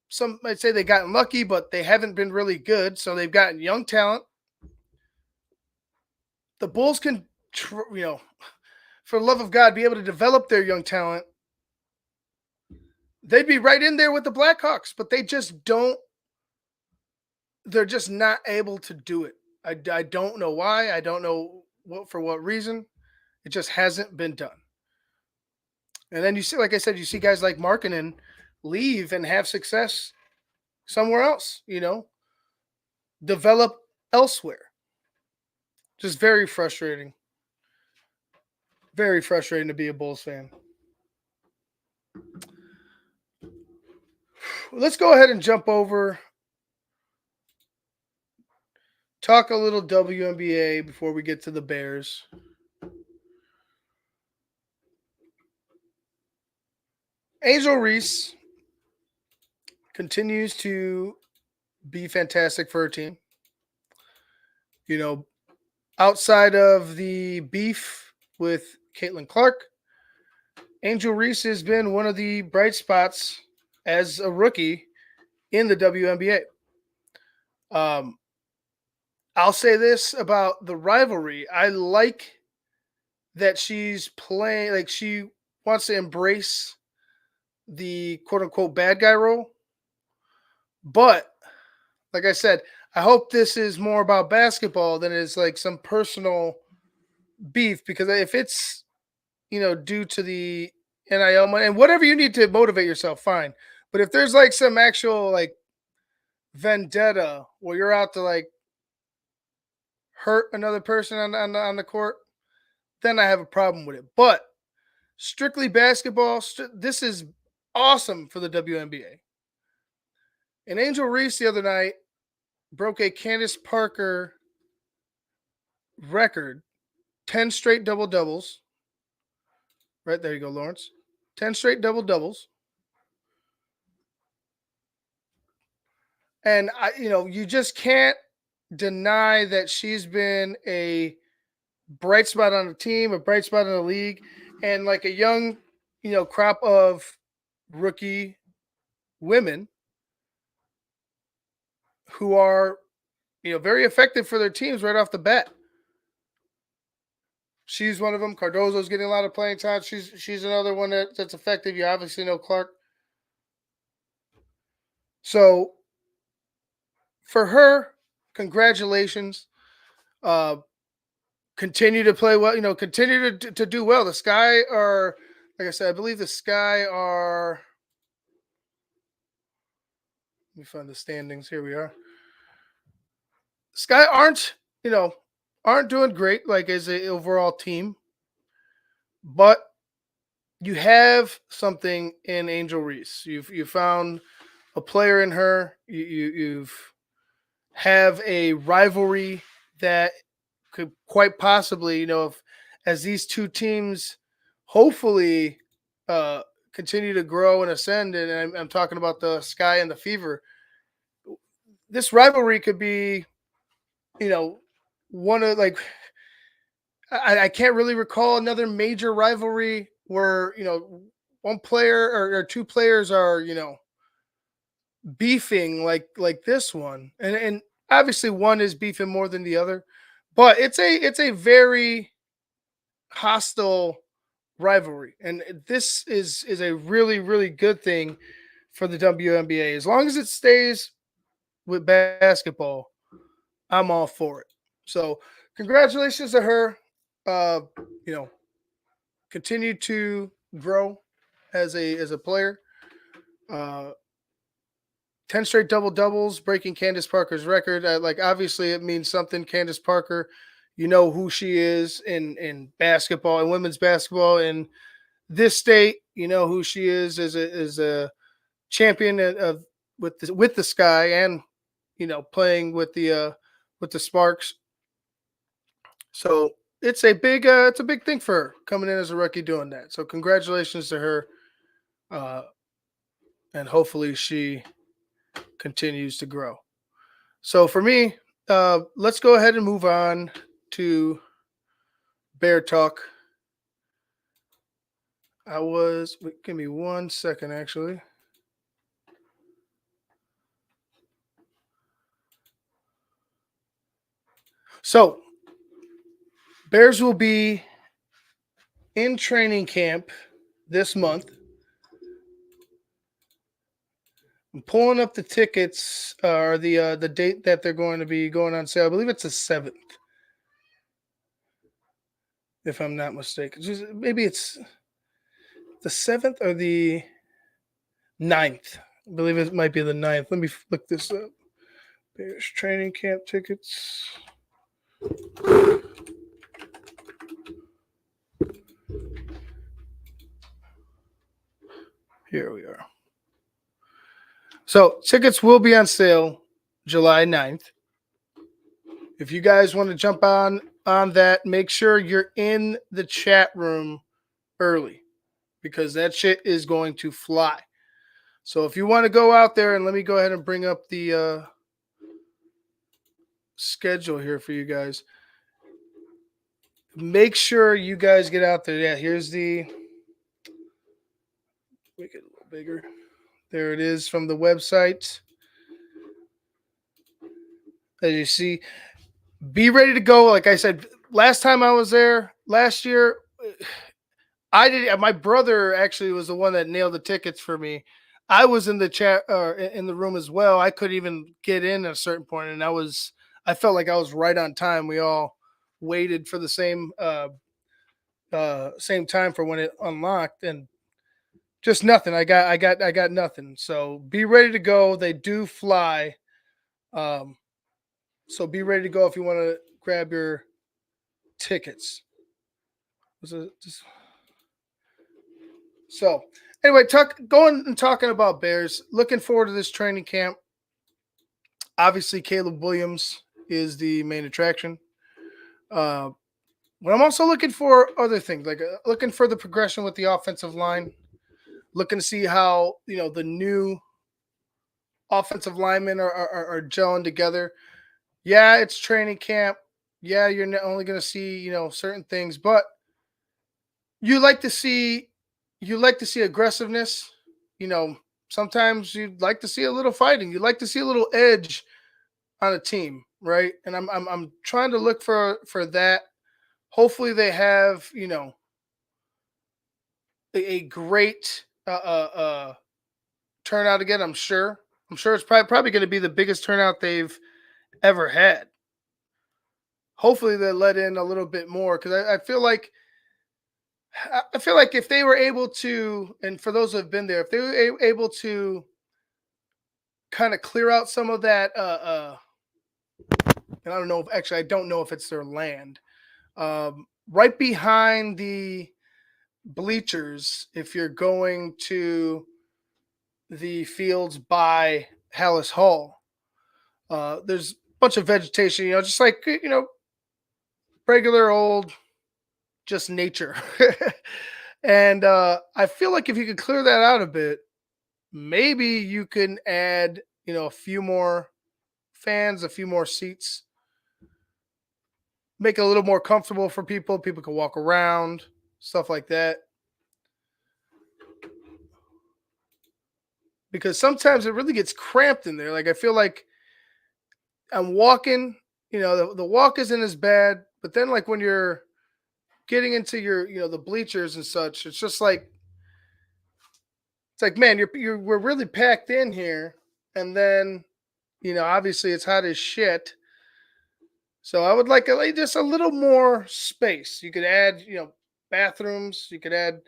some might say they gotten lucky, but they haven't been really good. So they've gotten young talent. The Bulls can, for the love of God, be able to develop their young talent. They'd be right in there with the Blackhawks, but they just don't. They're just not able to do it. I don't know why. I don't know for what reason. It just hasn't been done. And then you see, like I said, you see guys like Markkanen leave and have success somewhere else. Develop elsewhere. Just very frustrating. Very frustrating to be a Bulls fan. Let's go ahead and jump over. Talk a little WNBA before we get to the Bears. Angel Reese continues to be fantastic for her team. Outside of the beef with Caitlin Clark, Angel Reese has been one of the bright spots as a rookie in the WNBA. I'll say this about the rivalry. I like that she's playing, like she wants to embrace the quote unquote bad guy role. But like I said, I hope this is more about basketball than it's like some personal beef, because if it's, due to the NIL money and whatever you need to motivate yourself, fine. But if there's like some actual like vendetta where you're out to like hurt another person on the court, then I have a problem with it. But strictly basketball, this is awesome for the WNBA. And Angel Reese the other night broke a Candice Parker record, 10 straight double doubles. Right there you go, Lawrence. 10 straight double doubles. And you just can't deny that she's been a bright spot on the team, a bright spot in the league, and like a young, crop of rookie women who are, very effective for their teams right off the bat. She's one of them. Cardozo's getting a lot of playing time. She's another one that's effective. You obviously know Clark. So for her, congratulations. Continue to play well. Continue to do well. The Sky are, like I said, I believe the Sky are. Let me find the standings. Here we are. Sky aren't doing great like as an overall team, but you have something in Angel Reese. You found a player in her. You've have a rivalry that could quite possibly, if as these two teams hopefully continue to grow and ascend, and I'm talking about the Sky and the Fever, this rivalry could be, one of like I can't really recall another major rivalry where one player or two players are beefing like this one, and obviously one is beefing more than the other, but it's a very hostile rivalry, and this is a really really good thing for the WNBA. As long as it stays with basketball, I'm all for it. So congratulations to her. Uh, continue to grow as a player. 10 straight double doubles, breaking Candice Parker's record. Like obviously it means something. Candice Parker, you know who she is in basketball and women's basketball in this state. You know who she is as a champion of with the Sky, and playing with the Sparks. So it's a big thing for her coming in as a rookie doing that. So congratulations to her, and hopefully she continues to grow. So for me, let's go ahead and move on to Bear Talk. Give me 1 second actually. So Bears will be in training camp this month. I'm pulling up the tickets or the date that they're going to be going on sale. I believe it's the 7th, if I'm not mistaken. Maybe it's the 7th or the 9th. I believe it might be the 9th. Let me look this up. Bears training camp tickets. Here we are. So tickets will be on sale July 9th. If you guys want to jump on that, make sure you're in the chat room early because that shit is going to fly. So if you want to go out there, and let me go ahead and bring up the schedule here for you guys. Make sure you guys get out there. Yeah, here's make it a little bigger. There it is from the website. As you see, be ready to go. Like I said, last time I was there last year, I did. My brother actually was the one that nailed the tickets for me. I was in the chat in the room as well. I couldn't even get in at a certain point, and I felt like I was right on time. We all waited for the same time for when it unlocked, and just nothing. I got nothing. So be ready to go. They do fly. So be ready to go if you want to grab your tickets. So anyway, going and talking about Bears. Looking forward to this training camp. Obviously, Caleb Williams is the main attraction. But I'm also looking for other things, like looking for the progression with the offensive line. Looking to see how the new offensive linemen are gelling together. Yeah, it's training camp. Yeah, you're not only going to see certain things, but you like to see aggressiveness. Sometimes you'd like to see a little fighting. You'd like to see a little edge on a team, right? And I'm trying to look for that. Hopefully, they have a great turnout again. I'm sure it's probably going to be the biggest turnout they've ever had. Hopefully, they let in a little bit more because I feel like if they were able to, and for those who have been there, if they were able to kind of clear out some of that, and I don't know. Actually, I don't know if it's their land. Right behind the bleachers, if you're going to the fields by Hallis Hall, there's a bunch of vegetation. Just like regular old, just nature. And I feel like if you could clear that out a bit, maybe you can add, a few more fans, a few more seats, make it a little more comfortable for people. People can walk around, stuff like that. Because sometimes it really gets cramped in there. Like I feel like I'm walking, the walk isn't as bad, but then like when you're getting into your, the bleachers and such, it's just like, it's like, man, we're really packed in here. And then, obviously it's hot as shit. So I would like just a little more space. You could add, bathrooms. You could add,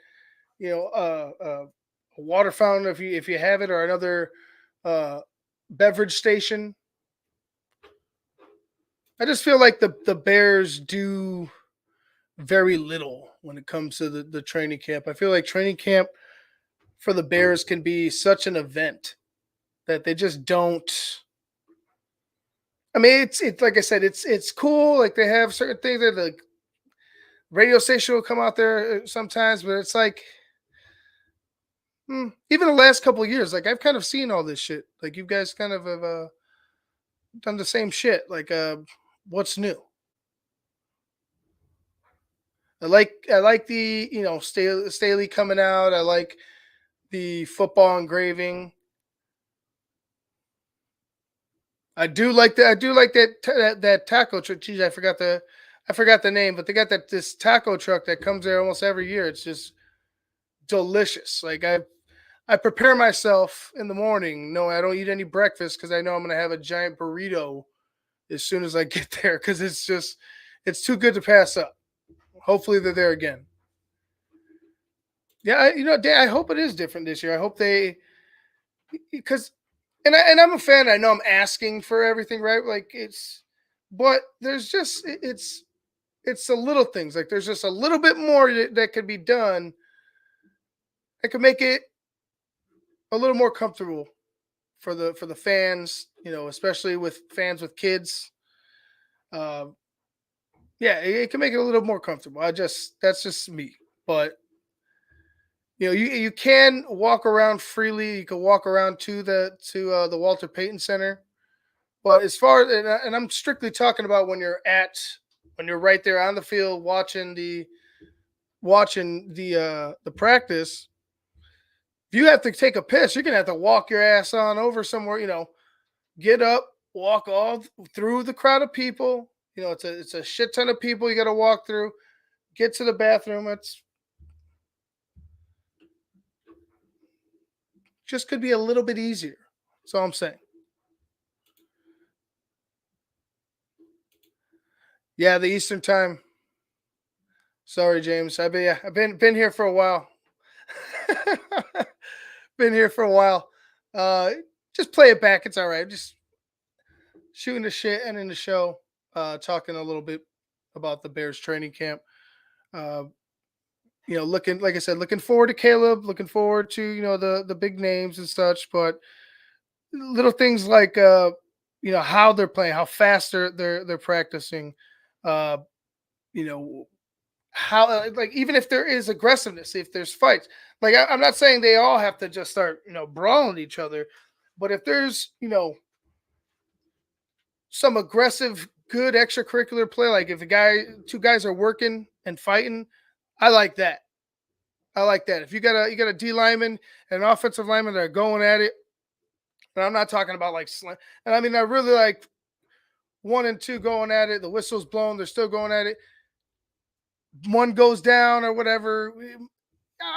a water fountain if you have it, or another beverage station. I just feel like the Bears do very little when it comes to the training camp. I feel like training camp for the Bears can be such an event that they just don't. I mean, it's like I said, it's cool. Like they have certain things that the radio station will come out there sometimes, but it's like, Even the last couple of years, like I've kind of seen all this shit. Like you guys kind of have done the same shit. Like, what's new? I like the Staley coming out. I like the football engraving. I do like that taco truck. Geez, I forgot the name, but they got this taco truck that comes there almost every year. It's just delicious. Like I prepare myself in the morning. No, I don't eat any breakfast because I know I'm gonna have a giant burrito as soon as I get there because it's too good to pass up. Hopefully they're there again. Yeah, Dan, I hope it is different this year. I hope they because I'm a fan. I know I'm asking for everything, right? Like but there's just it's the little things. Like there's just a little bit more that could be done that could make it a little more comfortable for the fans. Especially with fans with kids. Uh, yeah, it can make it a little more comfortable. That's just me, but you can walk around freely. You can walk around to the Walter Payton Center. But as far and I'm strictly talking about when you're right there on the field watching the practice. If you have to take a piss, you're gonna have to walk your ass on over somewhere. Get up, walk all through the crowd of people. It's a shit ton of people you got to walk through. Get to the bathroom. It's just could be a little bit easier. That's all I'm saying. Yeah, the Eastern time. Sorry, James. I've been here for a while. Been here for a while. Uh, just play it back. It's all right. Just shooting the shit and in the show. Talking a little bit about the Bears training camp. Uh, looking like I said, looking forward to Caleb. Looking forward to the big names and such. But little things like how they're playing, how fast they're practicing. Uh, you know how like even if there is aggressiveness, if there's fights, like I'm not saying they all have to just start brawling each other, but if there's some aggressive good extracurricular play, like if two guys are working and fighting, I like that. I like that. If you got a D lineman and an offensive lineman that are going at it, and I'm not talking about like and I mean I really like one and two going at it, the whistle's blown, they're still going at it, one goes down or whatever,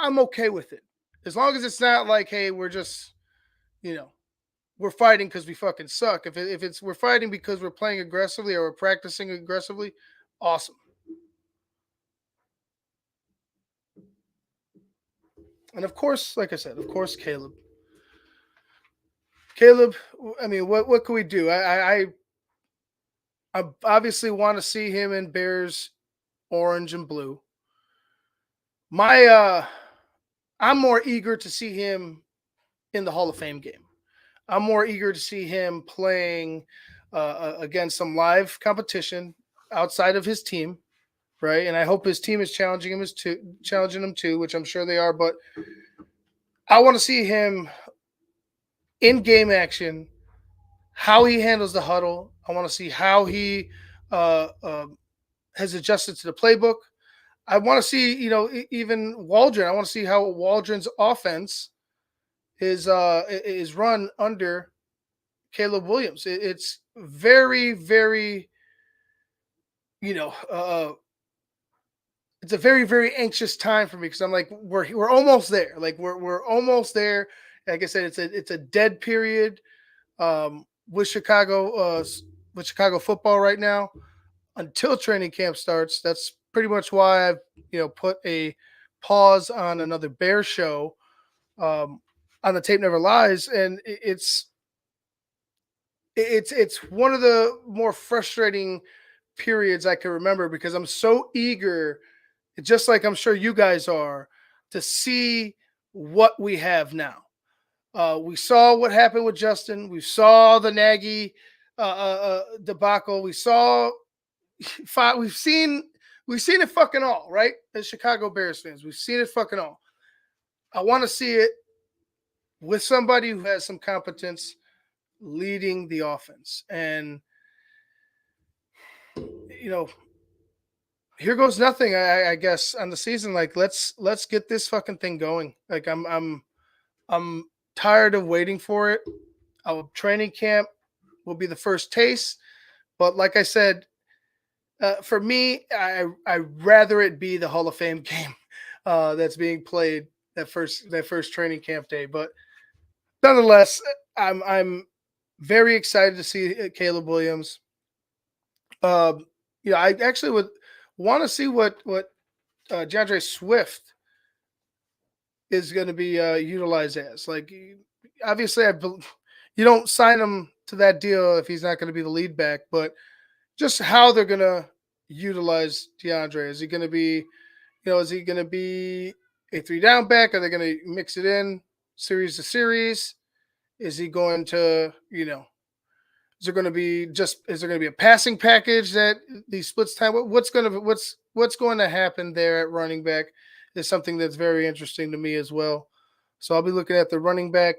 I'm okay with it. As long as it's not like, hey, we're just, you know, we're fighting because we fucking suck. If it's we're fighting because we're playing aggressively or we're practicing aggressively, awesome. And of course, like I said, of course, Caleb. I mean, what can we do? I obviously want to see him in Bears orange and blue. My I'm more eager to see him in the Hall of Fame game. I'm more eager to see him playing against some live competition outside of his team, right? And I hope his team is challenging him too, which I'm sure they are. But I want to see him in game action, how he handles the huddle. I want to see how he uh, uh, has adjusted to the playbook. I want to see, even Waldron. I want to see how Waldron's offense is run under Caleb Williams. It's very, very, you know, it's a very, very anxious time for me because I'm like, we're almost there. Like we're almost there. Like I said, it's a dead period with Chicago football right now until training camp starts. That's pretty much why I've put a pause on another Bear show on the Tape Never Lies, and it's one of the more frustrating periods I can remember because I'm so eager, just like I'm sure you guys are, to see what we have now. We saw what happened with Justin. We saw the Nagy debacle. We've seen it fucking all, right? As Chicago Bears fans, we've seen it fucking all. I want to see it with somebody who has some competence leading the offense. And you know, here goes nothing. I guess on the season, like let's get this fucking thing going. Like I'm tired of waiting for it. Our training camp will be the first taste, but like I said, for me, I rather it be the Hall of Fame game that's being played that first training camp day. But nonetheless, I'm very excited to see Caleb Williams. Um, I actually would want to see what DeAndre Swift is going to be utilized as. Like, obviously, you don't sign him to that deal if he's not going to be the lead back, but just how they're going to utilize DeAndre. Is he going to be, is he going to be a three down back? Are they going to mix it in series to series? Is he going to, is there going to be a passing package that he splits time? What's going to happen there at running back is something that's very interesting to me as well. So I'll be looking at the running back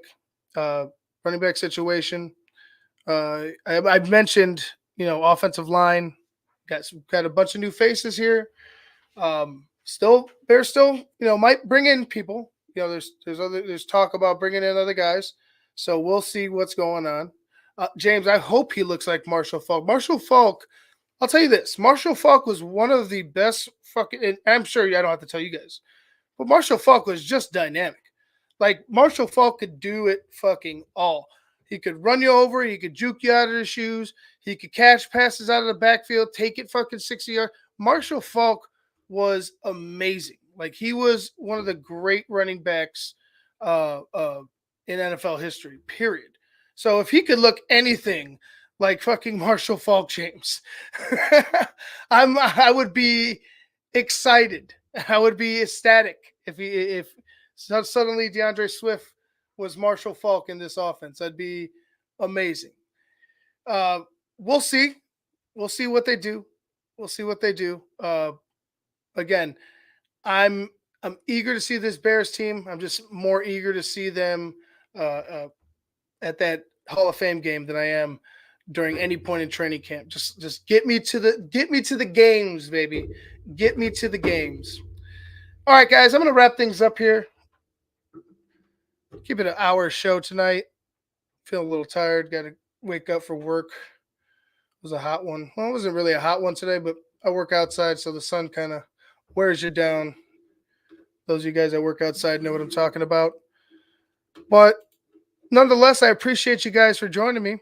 situation. I've mentioned, offensive line, got a bunch of new faces here. They're still, might bring in people. There's talk about bringing in other guys. So we'll see what's going on. James, I hope he looks like Marshall Faulk. Marshall Faulk, I'll tell you this. Marshall Faulk was one of the best and I'm sure I don't have to tell you guys, but Marshall Faulk was just dynamic. Like, Marshall Faulk could do it fucking all. He could run you over. He could juke you out of the shoes. He could catch passes out of the backfield, take it fucking 60 yards. Marshall Faulk was amazing. Like, he was one of the great running backs in NFL history, period. So if he could look anything like fucking Marshall Faulk, James, I would be excited. I would be ecstatic if suddenly DeAndre Swift was Marshall Faulk in this offense. That'd be amazing. We'll see. We'll see what they do. We'll see what they do. Again, I'm eager to see this Bears team. I'm just more eager to see them at that Hall of Fame game than I am during any point in training camp. Just get me to the games, baby. Get me to the games. All right, guys, I'm going to wrap things up here. Keep it an hour show tonight. Feeling a little tired. Got to wake up for work. It was a hot one. Well, it wasn't really a hot one today, but I work outside, so the sun kind of wears you down. Those of you guys that work outside know what I'm talking about. But nonetheless, I appreciate you guys for joining me.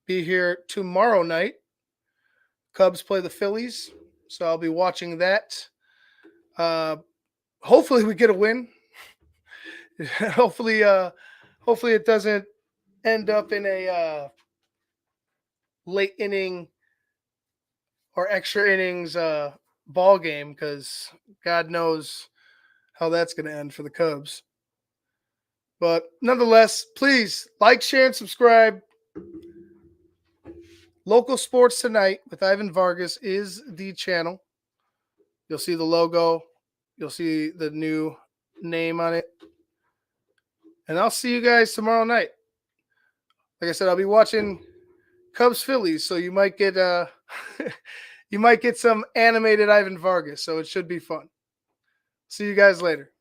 Be here tomorrow night. Cubs play the Phillies, so I'll be watching that. Hopefully we get a win. hopefully it doesn't end up in a late inning or extra innings ball game, because God knows how that's going to end for the Cubs. But nonetheless, please like, share, and subscribe. Local Sports Tonight with Ivan Vargas is the channel. You'll see the logo. You'll see the new name on it. And I'll see you guys tomorrow night. Like I said, I'll be watching Cubs Phillies, so you might get some animated Ivan Vargas, so it should be fun. See you guys later.